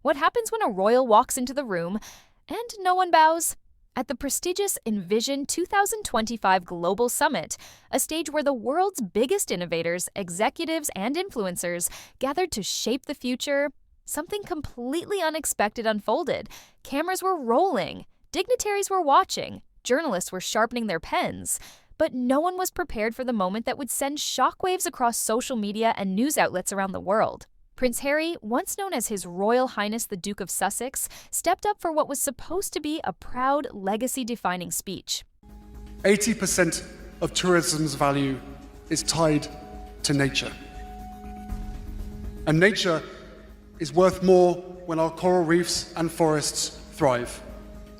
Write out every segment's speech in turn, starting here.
What happens when a royal walks into the room and no one bows? At the prestigious Envision 2025 Global Summit, a stage where the world's biggest innovators, executives, and influencers gathered to shape the future, something completely unexpected unfolded. Cameras were rolling, dignitaries were watching, journalists were sharpening their pens, but no one was prepared for the moment that would send shockwaves across social media and news outlets around the world. Prince Harry, once known as His Royal Highness the Duke of Sussex, stepped up for what was supposed to be a proud, legacy-defining speech. 80% of tourism's value is tied to nature. And nature is worth more when our coral reefs and forests thrive,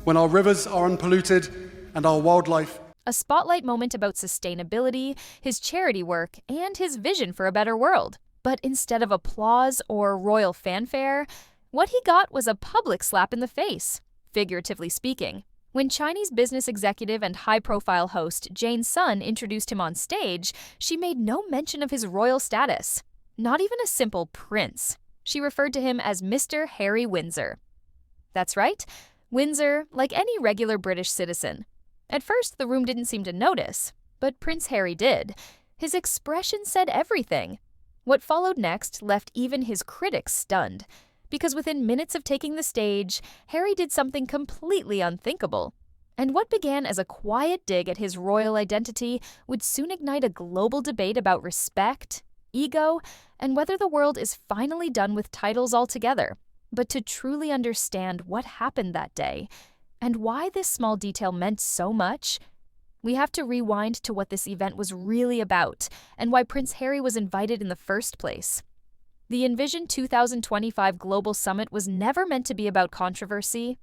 when our rivers are unpolluted and our wildlife. A spotlight moment about sustainability, his charity work, and his vision for a better world. But instead of applause or royal fanfare, what he got was a public slap in the face, figuratively speaking. When Chinese business executive and high-profile host Jane Sun introduced him on stage, she made no mention of his royal status. Not even a simple prince. She referred to him as Mr. Harry Windsor. That's right, Windsor, like any regular British citizen. At first, the room didn't seem to notice, but Prince Harry did. His expression said everything. What followed next left even his critics stunned, because within minutes of taking the stage, Harry did something completely unthinkable. And what began as a quiet dig at his royal identity would soon ignite a global debate about respect, ego, and whether the world is finally done with titles altogether. But to truly understand what happened that day, and why this small detail meant so much, we have to rewind to what this event was really about and why Prince Harry was invited in the first place. The Envision 2025 Global Summit was never meant to be about controversy.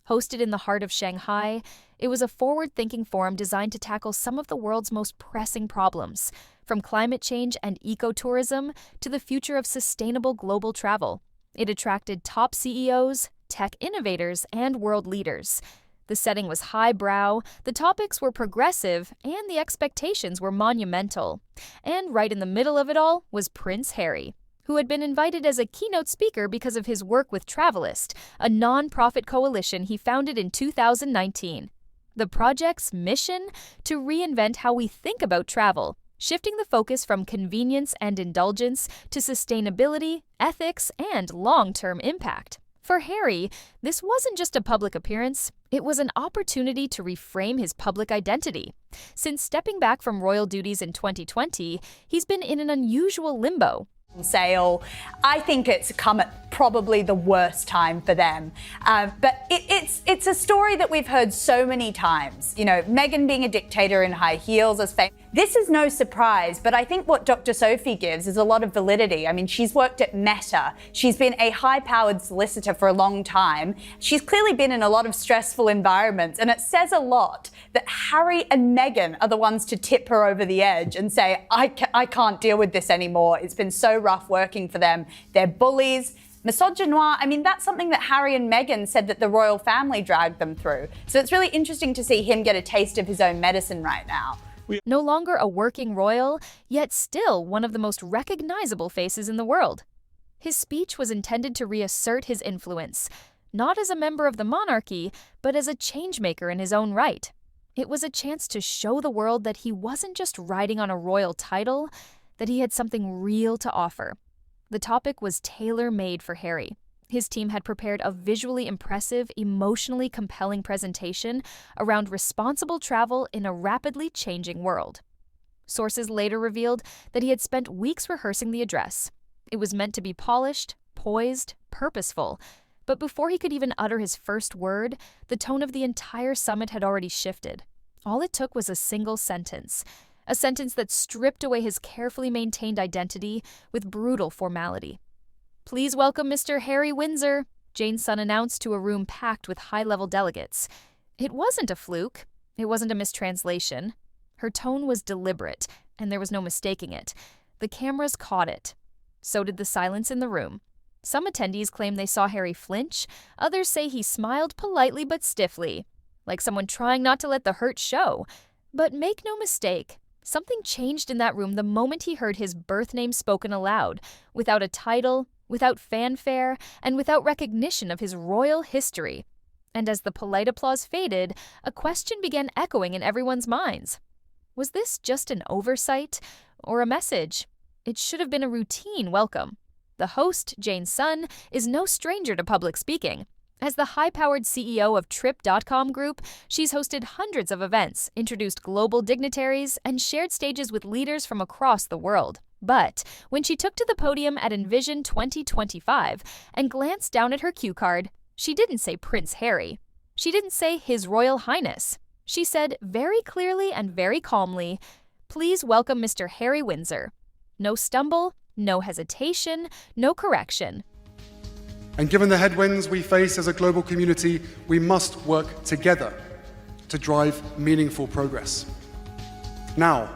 Hosted in the heart of Shanghai, it was a forward-thinking forum designed to tackle some of the world's most pressing problems, from climate change and ecotourism to the future of sustainable global travel. It attracted top CEOs, tech innovators, and world leaders. The setting was highbrow, the topics were progressive, and the expectations were monumental. And right in the middle of it all was Prince Harry, who had been invited as a keynote speaker because of his work with Travelist, a non-profit coalition he founded in 2019. The project's mission? To reinvent how we think about travel, shifting the focus from convenience and indulgence to sustainability, ethics, and long-term impact. For Harry, this wasn't just a public appearance, it was an opportunity to reframe his public identity. Since stepping back from royal duties in 2020, he's been in an unusual limbo. Sale. I think it's come at probably the worst time for them. But it's a story that we've heard so many times. You know, Meghan being a dictator in high heels as fame. This is no surprise, but I think what Dr. Sophie gives is a lot of validity. I mean, she's worked at Meta. She's been a high-powered solicitor for a long time. She's clearly been in a lot of stressful environments, and it says a lot that Harry and Meghan are the ones to tip her over the edge and say, I can't deal with this anymore. It's been so rough working for them. They're bullies. Misogynoir, I mean, that's something that Harry and Meghan said that the royal family dragged them through. So it's really interesting to see him get a taste of his own medicine right now. No longer a working royal, yet still one of the most recognizable faces in the world. His speech was intended to reassert his influence, not as a member of the monarchy, but as a changemaker in his own right. It was a chance to show the world that he wasn't just riding on a royal title, that he had something real to offer. The topic was tailor-made for Harry. His team had prepared a visually impressive, emotionally compelling presentation around responsible travel in a rapidly changing world. Sources later revealed that he had spent weeks rehearsing the address. It was meant to be polished, poised, purposeful, but before he could even utter his first word, the tone of the entire summit had already shifted. All it took was a single sentence, a sentence that stripped away his carefully maintained identity with brutal formality. "Please welcome Mr. Harry Windsor," Jane Sun announced to a room packed with high-level delegates. It wasn't a fluke. It wasn't a mistranslation. Her tone was deliberate, and there was no mistaking it. The cameras caught it. So did the silence in the room. Some attendees claim they saw Harry flinch. Others say he smiled politely but stiffly, like someone trying not to let the hurt show. But make no mistake, something changed in that room the moment he heard his birth name spoken aloud, without a title, without fanfare, and without recognition of his royal history. And as the polite applause faded, a question began echoing in everyone's minds. Was this just an oversight or a message? It should have been a routine welcome. The host, Jane Sun, is no stranger to public speaking. As the high-powered CEO of Trip.com Group, she's hosted hundreds of events, introduced global dignitaries, and shared stages with leaders from across the world. But when she took to the podium at Envision 2025 and glanced down at her cue card, she didn't say Prince Harry. She didn't say His Royal Highness. She said very clearly and very calmly, "Please welcome Mr. Harry Windsor." No stumble, no hesitation, no correction. And given the headwinds we face as a global community, we must work together to drive meaningful progress. Now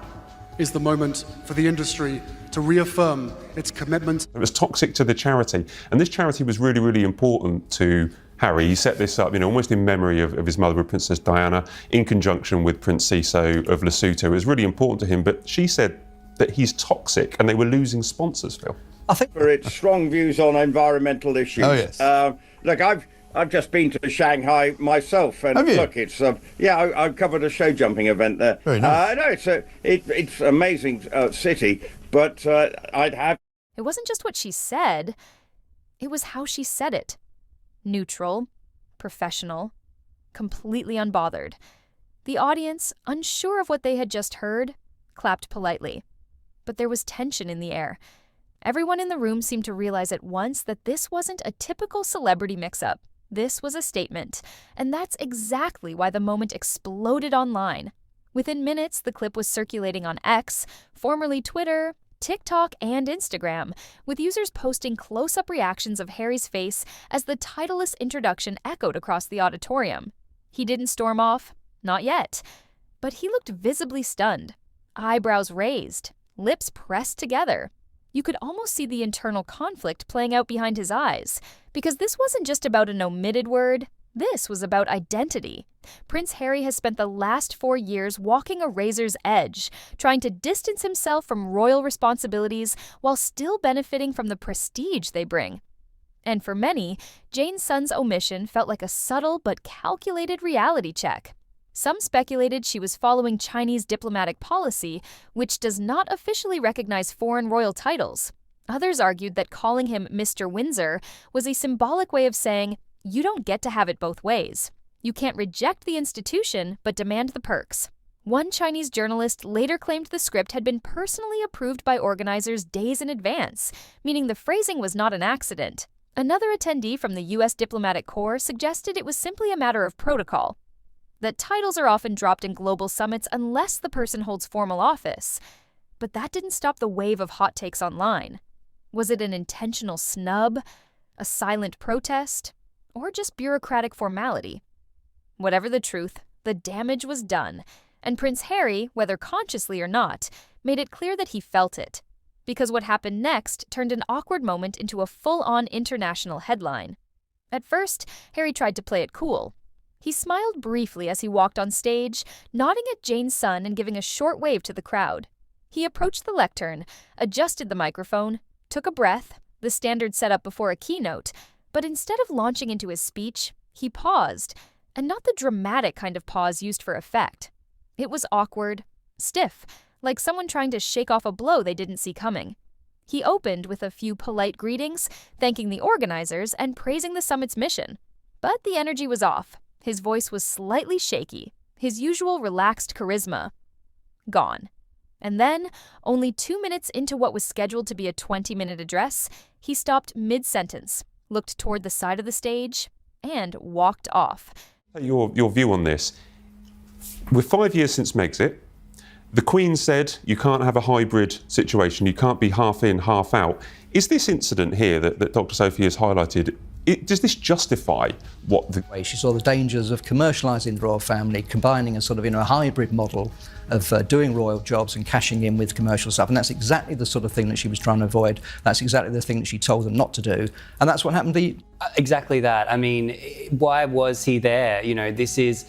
is the moment for the industry to reaffirm its commitment. It was toxic to the charity, and this charity was really, really important to Harry. He set this up, almost in memory of his mother, Princess Diana, in conjunction with Prince Siso of Lesotho. It was really important to him, but she said that he's toxic, and they were losing sponsors, Phil. I think for its strong views on environmental issues. Oh, yes. Look, I've just been to Shanghai myself, and Have you? look, it's I covered a show jumping event there. Very nice. No, it's an amazing city, but I'd have. It wasn't just what she said, it was how she said it. Neutral, professional, completely unbothered. The audience, unsure of what they had just heard, clapped politely. But there was tension in the air. Everyone in the room seemed to realize at once that this wasn't a typical celebrity mix-up. This was a statement, and that's exactly why the moment exploded online. Within minutes, the clip was circulating on X, formerly Twitter, TikTok, and Instagram, with users posting close-up reactions of Harry's face as the titleless introduction echoed across the auditorium. He didn't storm off, not yet, but he looked visibly stunned, eyebrows raised, lips pressed together. You could almost see the internal conflict playing out behind his eyes, because this wasn't just about an omitted word, this was about identity. Prince Harry has spent the last 4 years walking a razor's edge, trying to distance himself from royal responsibilities while still benefiting from the prestige they bring. And for many, Jane Sun's omission felt like a subtle but calculated reality check. Some speculated she was following Chinese diplomatic policy, which does not officially recognize foreign royal titles. Others argued that calling him Mr. Windsor was a symbolic way of saying, you don't get to have it both ways. You can't reject the institution, but demand the perks. One Chinese journalist later claimed the script had been personally approved by organizers days in advance, meaning the phrasing was not an accident. Another attendee from the U.S. Diplomatic Corps suggested it was simply a matter of protocol. That titles are often dropped in global summits unless the person holds formal office. But that didn't stop the wave of hot takes online. Was it an intentional snub, a silent protest, or just bureaucratic formality? Whatever the truth, the damage was done, and Prince Harry, whether consciously or not, made it clear that he felt it. Because what happened next turned an awkward moment into a full-on international headline. At first, Harry tried to play it cool. He smiled briefly as he walked on stage, nodding at Jane Sun and giving a short wave to the crowd. He approached the lectern, adjusted the microphone, took a breath, the standard setup before a keynote, but instead of launching into his speech, he paused, and not the dramatic kind of pause used for effect. It was awkward, stiff, like someone trying to shake off a blow they didn't see coming. He opened with a few polite greetings, thanking the organizers and praising the summit's mission. But the energy was off. His voice was slightly shaky, his usual relaxed charisma gone. And then, only 2 minutes into what was scheduled to be a 20-minute address, he stopped mid-sentence, looked toward the side of the stage, and walked off. Your view on this. We're 5 years since Megxit. The Queen said you can't have a hybrid situation, you can't be half in, half out. Is this incident here that Dr. Sophie has highlighted, does this justify what the... She saw the dangers of commercialising the royal family, combining a sort of a hybrid model of doing royal jobs and cashing in with commercial stuff, and that's exactly the sort of thing that she was trying to avoid. That's exactly the thing that she told them not to do, and that's what happened. Exactly that. I mean, why was he there? This is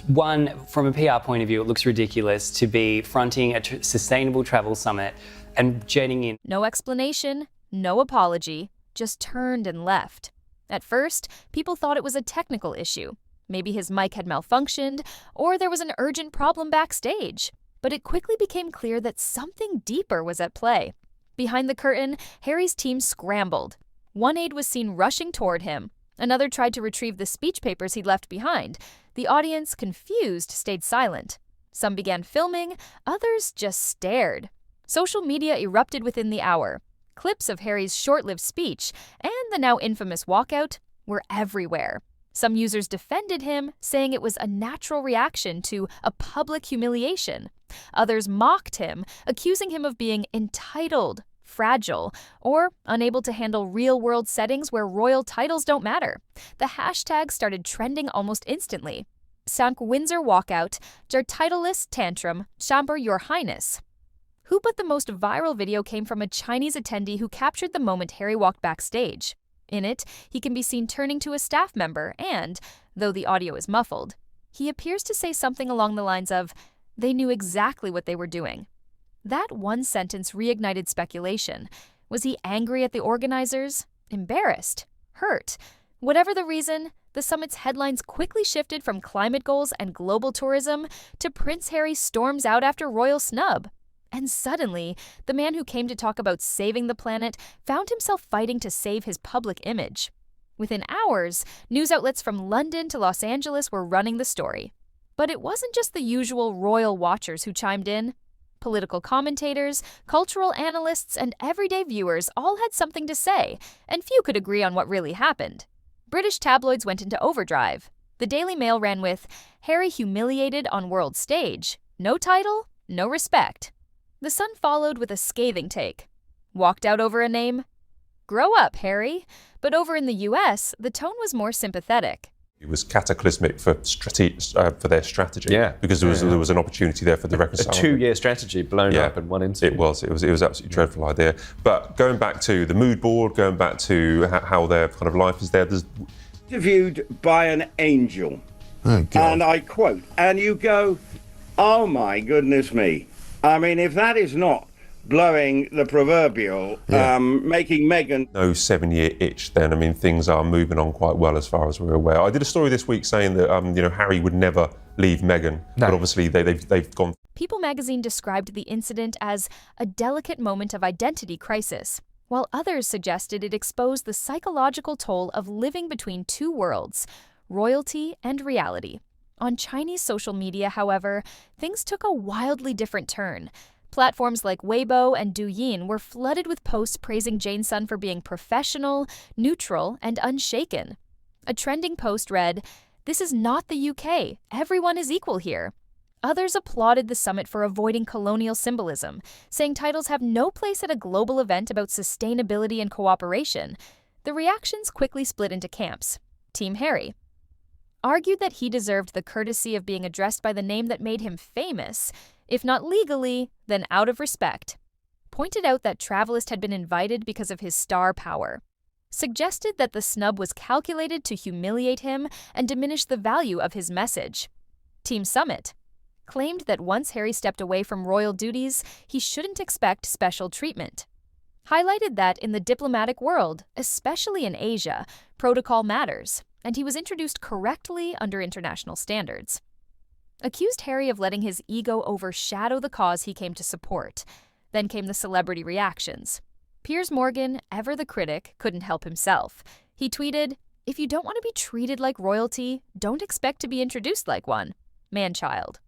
one, from a PR point of view, it looks ridiculous to be fronting a sustainable travel summit and jetting in. No explanation, no apology, just turned and left. At first, people thought it was a technical issue. Maybe his mic had malfunctioned, or there was an urgent problem backstage. But it quickly became clear that something deeper was at play. Behind the curtain, Harry's team scrambled. One aide was seen rushing toward him. Another tried to retrieve the speech papers he'd left behind. The audience, confused, stayed silent. Some began filming, others just stared. Social media erupted within the hour. Clips of Harry's short-lived speech and the now infamous walkout were everywhere. Some users defended him, saying it was a natural reaction to a public humiliation. Others mocked him, accusing him of being entitled, fragile, or unable to handle real-world settings where royal titles don't matter. The hashtag started trending almost instantly. Sank Windsor walkout, der titleless tantrum, chamber your highness. Who but the most viral video came from a Chinese attendee who captured the moment Harry walked backstage. In it, he can be seen turning to a staff member and, though the audio is muffled, he appears to say something along the lines of, "They knew exactly what they were doing." That one sentence reignited speculation. Was he angry at the organizers? Embarrassed? Hurt? Whatever the reason, the summit's headlines quickly shifted from climate goals and global tourism to Prince Harry storms out after royal snub. And suddenly, the man who came to talk about saving the planet found himself fighting to save his public image. Within hours, news outlets from London to Los Angeles were running the story. But it wasn't just the usual royal watchers who chimed in. Political commentators, cultural analysts, and everyday viewers all had something to say, and few could agree on what really happened. British tabloids went into overdrive. The Daily Mail ran with, "Harry humiliated on world stage. No title, no respect." The Sun followed with a scathing take. "Walked out over a name? Grow up, Harry." But over in the US, the tone was more sympathetic. It was cataclysmic for their strategy. Yeah. Because there was an opportunity there for the A reconciliation. 2-year strategy blown up in one interview. It was absolutely dreadful idea. But going back to the mood board, going back to how their kind of life is there, there's Interviewed by an angel. Oh, God. And I quote, and you go, oh my goodness me. I mean, if that is not blowing the proverbial, making Meghan... no 7-year itch then. I mean, things are moving on quite well as far as we're aware. I did a story this week saying that, Harry would never leave Meghan. No. But obviously they've gone... People magazine described the incident as a delicate moment of identity crisis, while others suggested it exposed the psychological toll of living between two worlds, royalty and reality. On Chinese social media, however, things took a wildly different turn. Platforms like Weibo and Douyin were flooded with posts praising Jane's son for being professional, neutral, and unshaken. A trending post read, "This is not the UK. Everyone is equal here." Others applauded the summit for avoiding colonial symbolism, saying titles have no place at a global event about sustainability and cooperation. The reactions quickly split into camps. Team Harry argued that he deserved the courtesy of being addressed by the name that made him famous, if not legally, then out of respect. Pointed out that Travelist had been invited because of his star power. Suggested that the snub was calculated to humiliate him and diminish the value of his message. Team Summit claimed that once Harry stepped away from royal duties, he shouldn't expect special treatment. Highlighted that in the diplomatic world, especially in Asia, protocol matters, and he was introduced correctly under international standards. Accused Harry of letting his ego overshadow the cause he came to support. Then came the celebrity reactions. Piers Morgan, ever the critic, couldn't help himself. He tweeted, "If you don't want to be treated like royalty, don't expect to be introduced like one. Man-child."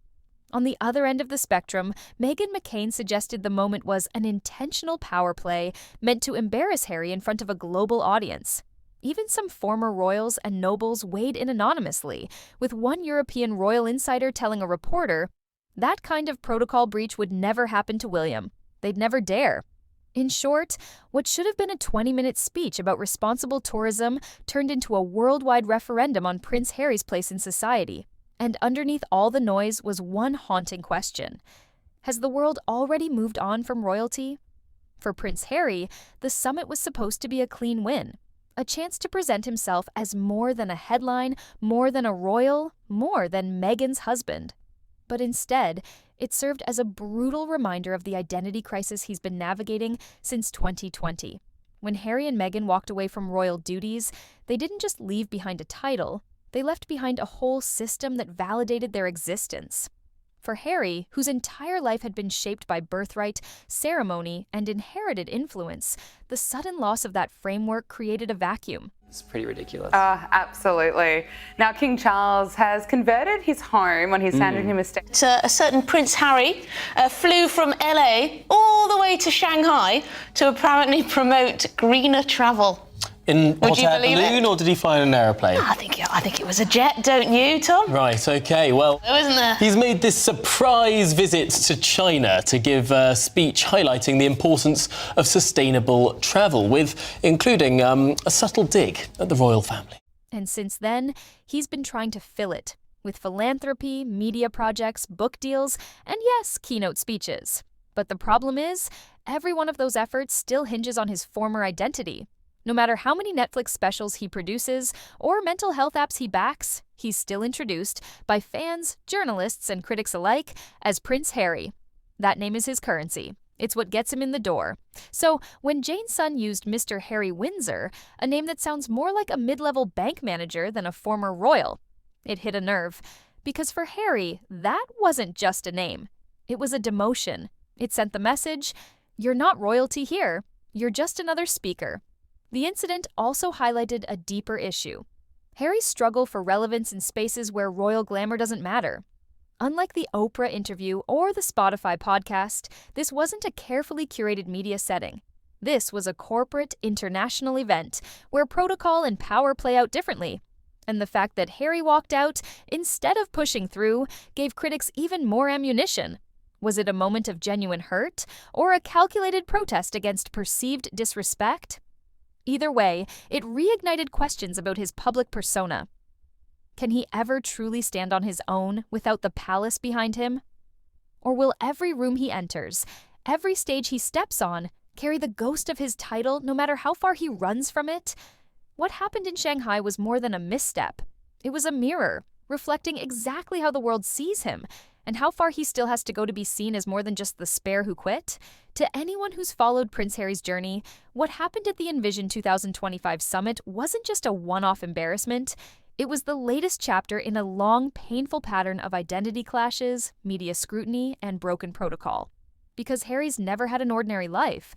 On the other end of the spectrum, Meghan McCain suggested the moment was an intentional power play meant to embarrass Harry in front of a global audience. Even some former royals and nobles weighed in anonymously, with one European royal insider telling a reporter, "That kind of protocol breach would never happen to William. They'd never dare." In short, what should have been a 20-minute speech about responsible tourism turned into a worldwide referendum on Prince Harry's place in society. And underneath all the noise was one haunting question. Has the world already moved on from royalty? For Prince Harry, the summit was supposed to be a clean win. A chance to present himself as more than a headline, more than a royal, more than Meghan's husband. But instead, it served as a brutal reminder of the identity crisis he's been navigating since 2020, When Harry and Meghan walked away from royal duties, they didn't just leave behind a title, they left behind a whole system that validated their existence. For Harry, whose entire life had been shaped by birthright, ceremony, and inherited influence, the sudden loss of that framework created a vacuum. It's pretty ridiculous. Absolutely. Now, King Charles has converted his home on his Sandringham estate. A certain Prince Harry flew from LA all the way to Shanghai to apparently promote greener travel. In hot air balloon, it? or did he fly in an aeroplane? I think it was a jet, don't you, Tom? Right, OK, well, Isn't there? he's made this surprise visit to China to give a speech highlighting the importance of sustainable travel, including a subtle dig at the royal family. And since then, he's been trying to fill it with philanthropy, media projects, book deals, and yes, keynote speeches. But the problem is, every one of those efforts still hinges on his former identity. No matter how many Netflix specials he produces or mental health apps he backs, he's still introduced by fans, journalists, and critics alike as Prince Harry. That name is his currency. It's what gets him in the door. So when Jane's son used Mr. Harry Windsor, a name that sounds more like a mid-level bank manager than a former royal, it hit a nerve. Because for Harry, that wasn't just a name. It was a demotion. It sent the message, you're not royalty here. You're just another speaker. The incident also highlighted a deeper issue. Harry's struggle for relevance in spaces where royal glamour doesn't matter. Unlike the Oprah interview or the Spotify podcast, this wasn't a carefully curated media setting. This was a corporate, international event where protocol and power play out differently. And the fact that Harry walked out, instead of pushing through, gave critics even more ammunition. Was it a moment of genuine hurt, or a calculated protest against perceived disrespect? Either way, it reignited questions about his public persona. Can he ever truly stand on his own without the palace behind him? Or will every room he enters, every stage he steps on, carry the ghost of his title no matter how far he runs from it? What happened in Shanghai was more than a misstep. It was a mirror, reflecting exactly how the world sees him, and how far he still has to go to be seen as more than just the spare who quit. To anyone who's followed Prince Harry's journey, what happened at the Envision 2025 summit wasn't just a one-off embarrassment. It was the latest chapter in a long, painful pattern of identity clashes, media scrutiny, and broken protocol. Because Harry's never had an ordinary life.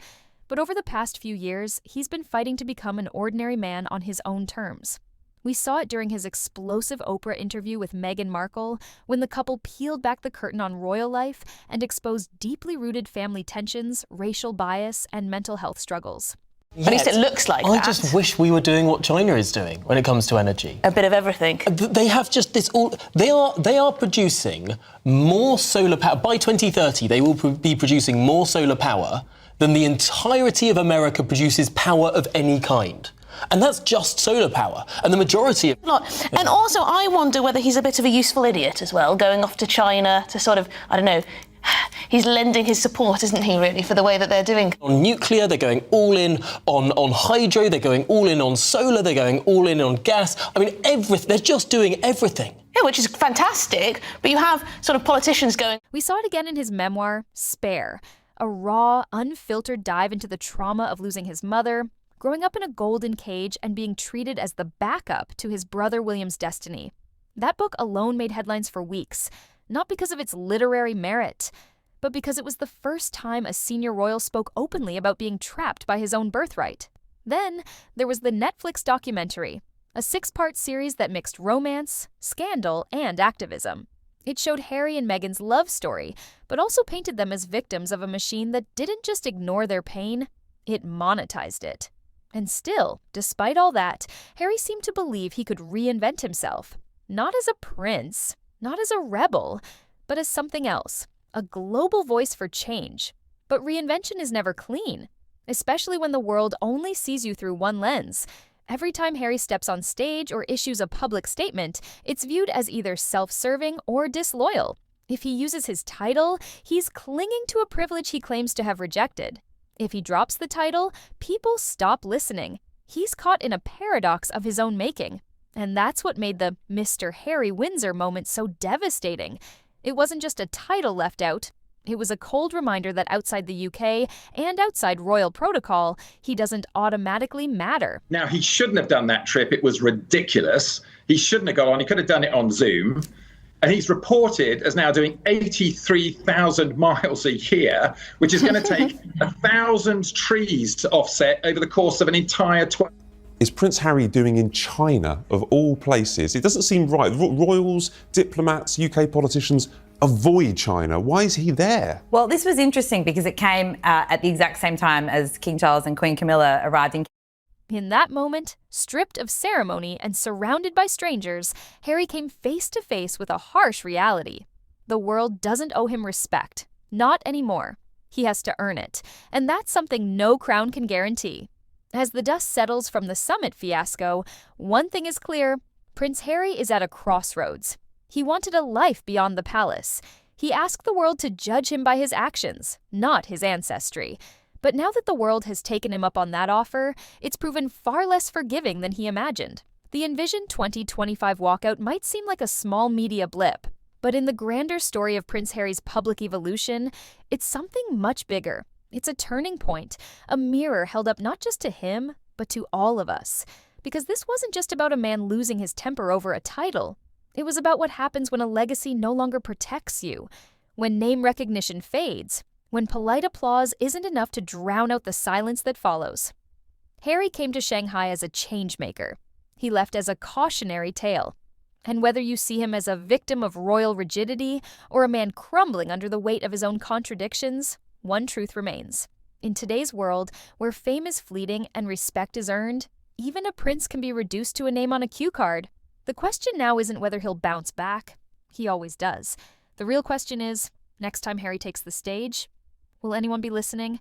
But over the past few years, he's been fighting to become an ordinary man on his own terms. We saw it during his explosive Oprah interview with Meghan Markle, when the couple peeled back the curtain on royal life and exposed deeply rooted family tensions, racial bias, and mental health struggles. At least it looks like that. I just wish we were doing what China is doing when it comes to energy. A bit of everything. They have just this all. They are producing more solar power by 2030. They will be producing more solar power than the entirety of America produces power of any kind. And that's just solar power. And the majority of... And also, I wonder whether he's a bit of a useful idiot as well, going off to China to sort of, I don't know, he's lending his support, isn't he, really, for the way that they're doing? On nuclear, they're going all in on hydro, they're going all in on solar, they're going all in on gas. I mean, they're just doing everything. Yeah, which is fantastic, but you have sort of politicians going... We saw it again in his memoir, Spare, a raw, unfiltered dive into the trauma of losing his mother, growing up in a golden cage and being treated as the backup to his brother William's destiny. That book alone made headlines for weeks, not because of its literary merit, but because it was the first time a senior royal spoke openly about being trapped by his own birthright. Then there was the Netflix documentary, a 6-part series that mixed romance, scandal, and activism. It showed Harry and Meghan's love story, but also painted them as victims of a machine that didn't just ignore their pain, it monetized it. And still, despite all that, Harry seemed to believe he could reinvent himself. Not as a prince, not as a rebel, but as something else. A global voice for change. But reinvention is never clean, especially when the world only sees you through one lens. Every time Harry steps on stage or issues a public statement, it's viewed as either self-serving or disloyal. If he uses his title, he's clinging to a privilege he claims to have rejected. If he drops the title, people stop listening. He's caught in a paradox of his own making. And that's what made the Mr. Harry Windsor moment so devastating. It wasn't just a title left out, It was a cold reminder that outside the UK and outside royal protocol, he doesn't automatically matter. Now, he shouldn't have done that trip. It was ridiculous. He shouldn't have gone on. He could have done it on Zoom. And he's reported as now doing 83,000 miles a year, which is going to take 1,000 trees to offset over the course of an entire 12. Is Prince Harry doing in China, of all places? It doesn't seem right. Royals, diplomats, UK politicians avoid China. Why is he there? Well, this was interesting because it came at the exact same time as King Charles and Queen Camilla arrived in. In that moment, stripped of ceremony and surrounded by strangers, Harry came face to face with a harsh reality. The world doesn't owe him respect. Not anymore. He has to earn it. And that's something no crown can guarantee. As the dust settles from the summit fiasco, one thing is clear: Prince Harry is at a crossroads. He wanted a life beyond the palace. He asked the world to judge him by his actions, not his ancestry. But now that the world has taken him up on that offer, it's proven far less forgiving than he imagined. The Envision 2025 walkout might seem like a small media blip, but in the grander story of Prince Harry's public evolution, it's something much bigger. It's a turning point, a mirror held up not just to him, but to all of us. Because this wasn't just about a man losing his temper over a title. It was about what happens when a legacy no longer protects you, when name recognition fades, when polite applause isn't enough to drown out the silence that follows. Harry came to Shanghai as a changemaker. He left as a cautionary tale. And whether you see him as a victim of royal rigidity or a man crumbling under the weight of his own contradictions, one truth remains. In today's world, where fame is fleeting and respect is earned, even a prince can be reduced to a name on a cue card. The question now isn't whether he'll bounce back. He always does. The real question is, next time Harry takes the stage, will anyone be listening?